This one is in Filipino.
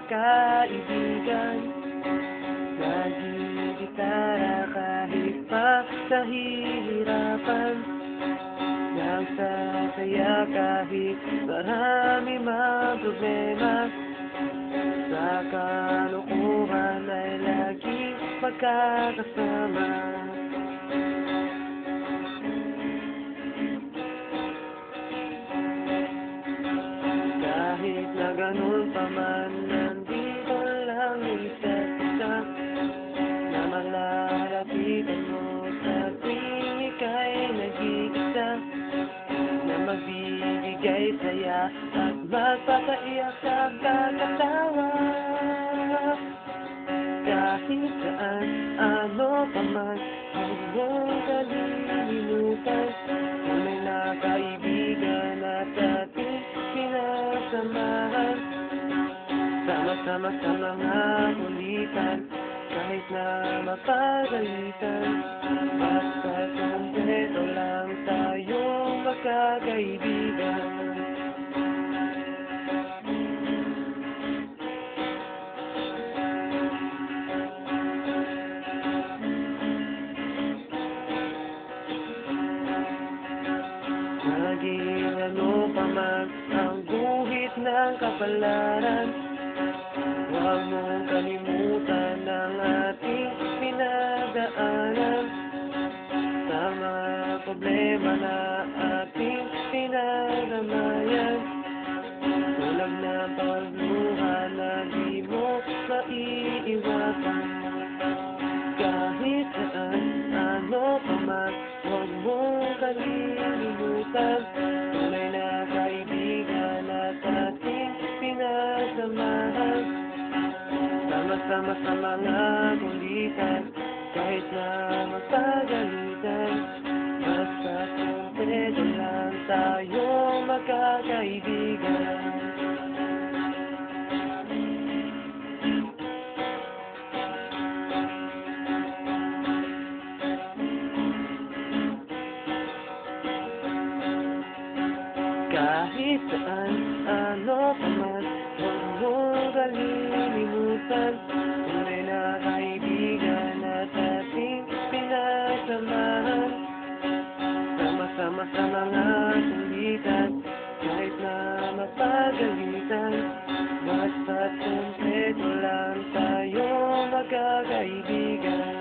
magkaibigan. Nagigitara kahit pa nahihirapan, nagsasaya kahit marami mang problema. Sa kalukuhan ay laging magkakasama. Kahit na ganun pa man, nandito lang isa't isa, na malalapitan mo sa tuwing ika'y nag-iisa, na magbibigay saya at magpapaiyak sa kakatawa. Kahit saan, ano pa man, huwag mong kalilimutan, tunay na kaibigan at ating sinasamahan. Sama-sama sa mga kulitan, kahit na mapagalitan, basta kumpleto lang tayong magkakaibigan. Naging ano pa man ang guhit ng kapalaran, huwag mong kalimutan ang ating pinagdaanan. Sa mga problema na ating pinagdamayan, tulad na pagluha na di mo maiiwasan. Kahit saan, ano pa man, huwag mong kalilimutan, tunay na kaibigan at ating pinasamahan. Sama-sama sa mga kulitan, kahit na mapagalitan, basta kumpleto lang tayong magkakaibigan. Kahit saan, ano pa man, huwag mong kalilimutan, tunay na kaibigan at ating pinasamahan. Sama-sama sa mga kulitan, kahit na mapagalitan, basta't kumpleto lang tayong magkakaibigan.